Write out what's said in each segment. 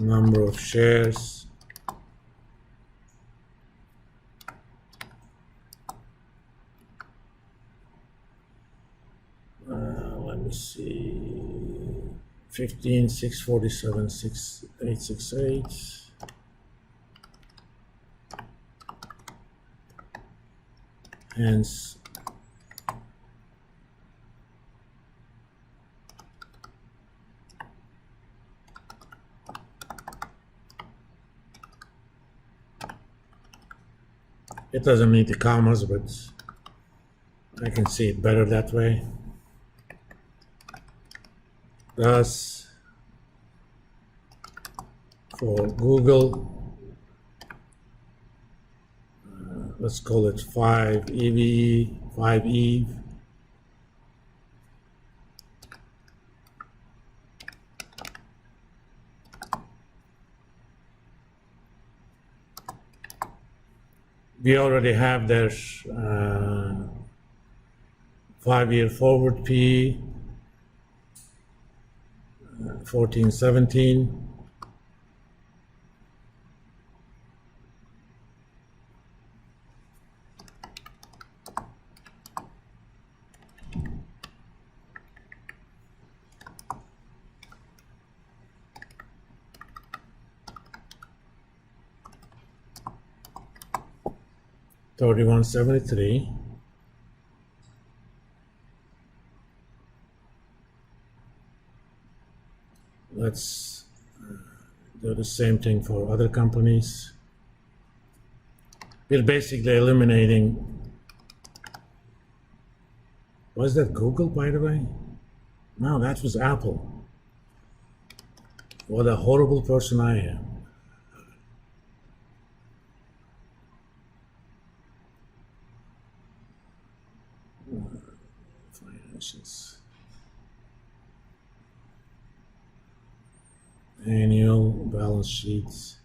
number of shares, let me see, 15, 647, 6868. Hence, it doesn't need the commas, but I can see it better that way. Thus, for Google, let's call it 5 EVE, 5 EVE. We already have their 5-year forward P, 1417. $31.73. Let's do the same thing for other companies. We're basically eliminating. Was that Google, by the way? No, that was Apple. What a horrible person I am. Financials. Annual balance sheets.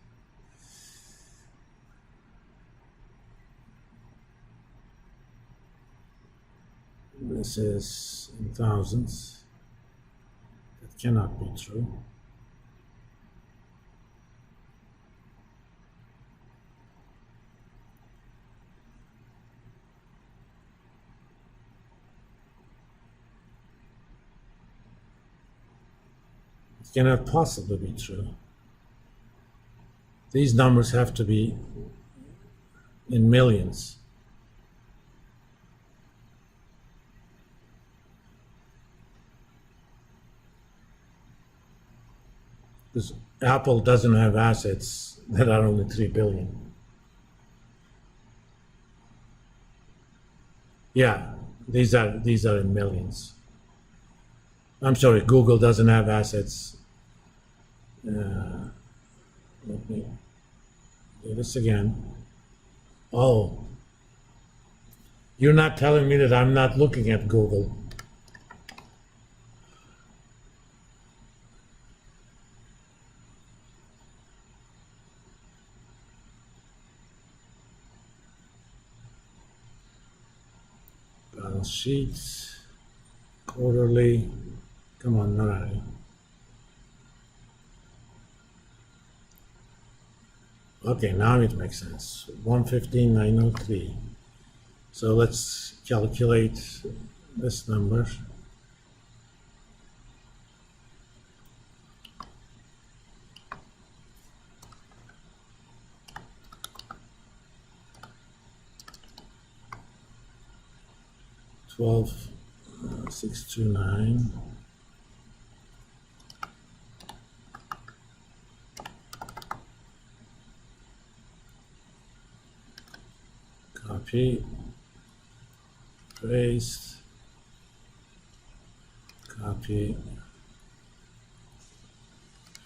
This is in thousands. That cannot be true. It cannot possibly be true. These numbers have to be in millions. Because Apple doesn't have assets that are only 3 billion. Yeah, these are in millions. I'm sorry, Google doesn't have assets. Let me do this again. Oh, you're not telling me that I'm not looking at Google. Balance sheets, quarterly. Come on, Narari. Okay, now it makes sense. 115,903. So let's calculate this number. $12,629. Copy, paste, copy,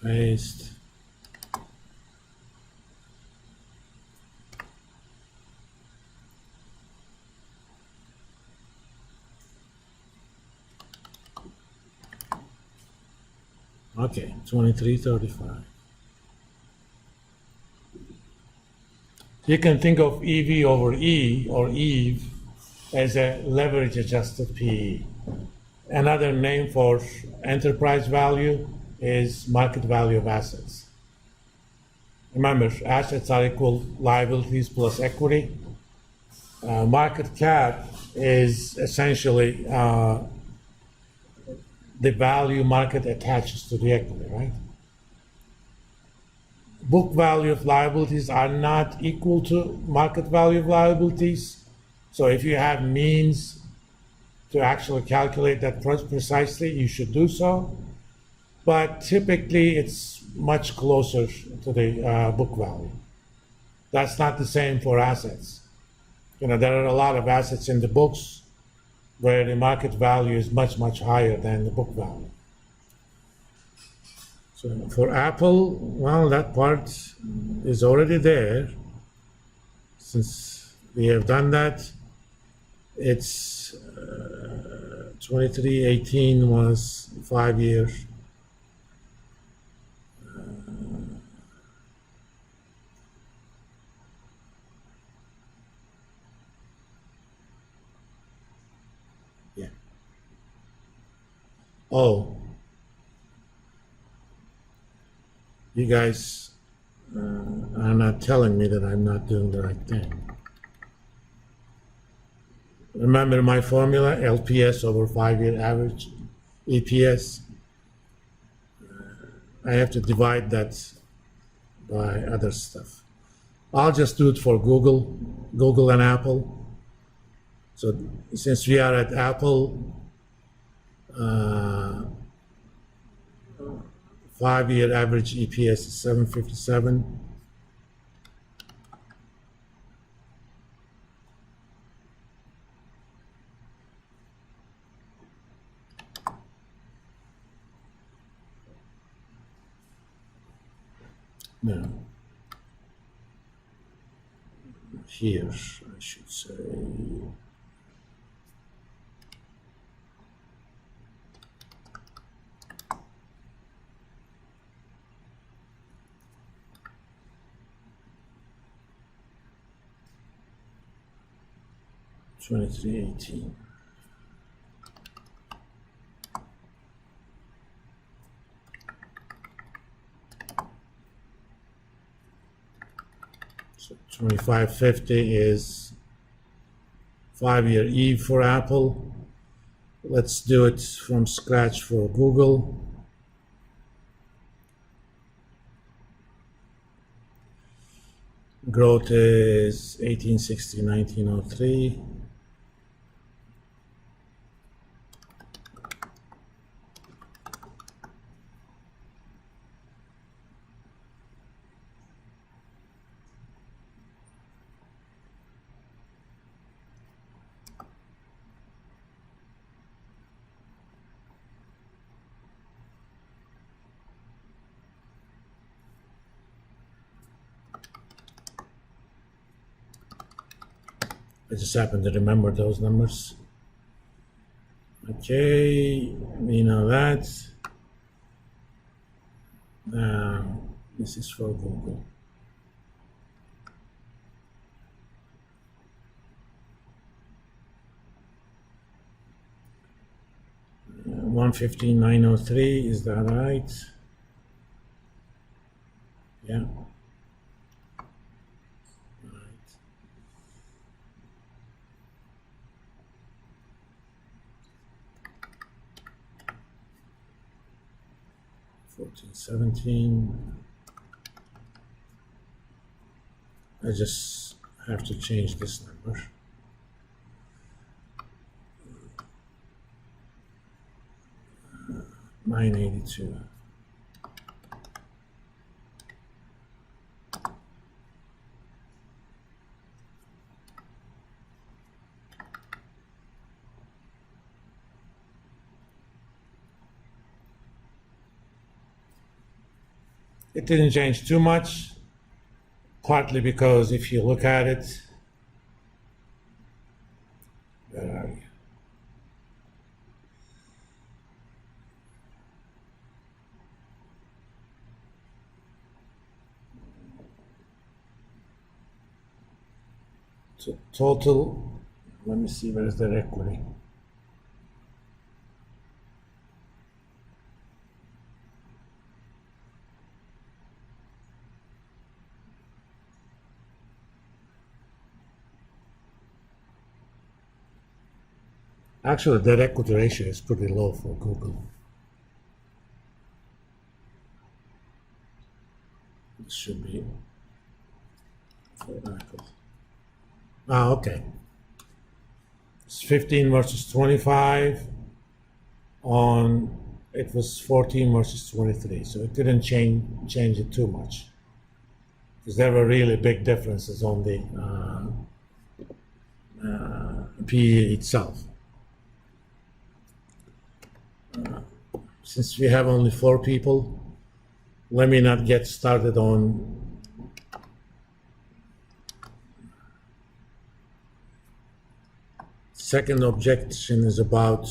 paste. Okay, 2335. You can think of EV over E or EVE as a leverage adjusted PE. Another name for enterprise value is market value of assets. Remember, assets are equal liabilities plus equity. Market cap is essentially the value market attaches to the equity, right? Book value of liabilities are not equal to market value of liabilities. So if you have means to actually calculate that precisely, you should do so. But typically, it's much closer to the book value. That's not the same for assets. There are a lot of assets in the books where the market value is much, much higher than the book value. So for Apple, well, that part is already there. Since we have done that, it's 2318 was 5 years. Yeah. Oh, you guys are not telling me that I'm not doing the right thing. Remember my formula, LPS over 5-year average EPS. I have to divide that by other stuff. I'll just do it for Google and Apple. So since we are at Apple, 5-year average EPS is 757. Now, here I should say $23.18. So 2550 is 5-year E for Apple. Let's do it from scratch for Google. Growth is 1860, 1903. I just happen to remember those numbers. Okay, we know that. Now, this is for Google. $115,903, is that right? Yeah. 1417. I just have to change this number. $982. It didn't change too much, partly because if you look at it, where are you? So total, let me see, where is their equity? Actually, the debt equity ratio is pretty low for Google. It should be for Apple. Okay. It's 15 versus 25 on, it was 14 versus 23, so it didn't change it too much. Because there were really big differences on the PE itself. Since we have only 4 people, let me not get started on second objection is about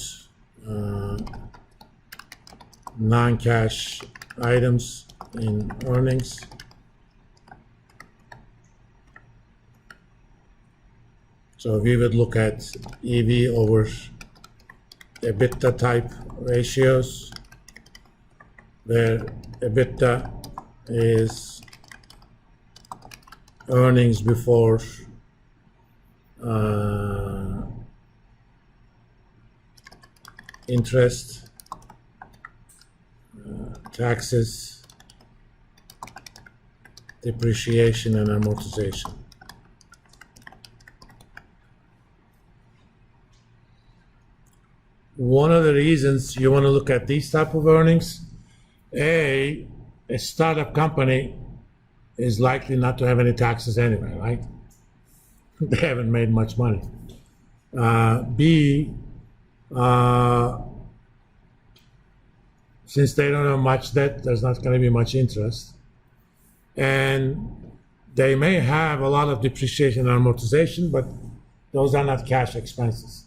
non-cash items in earnings. So we would look at EV over EBITDA type ratios, where EBITDA is earnings before interest, taxes, depreciation, and amortization. One of the reasons you want to look at these type of earnings, a startup company is likely not to have any taxes anyway, right? They haven't made much money. B, since they don't have much debt, there's not going to be much interest. And they may have a lot of depreciation and amortization, but those are not cash expenses.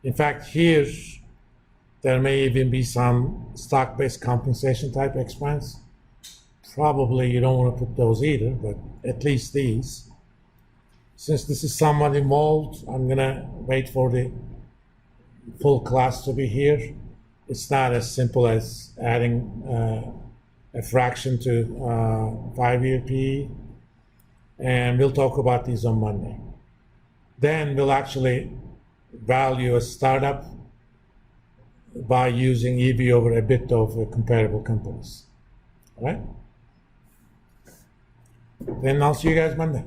In fact, here, there may even be some stock-based compensation type expense. Probably you don't want to put those either, but at least these. Since this is somewhat involved, I'm gonna wait for the full class to be here. It's not as simple as adding a fraction to 5-year PE. And we'll talk about these on Monday. Then we'll actually value a startup by using EV over EBITDA of comparable companies. All right? Then I'll see you guys Monday.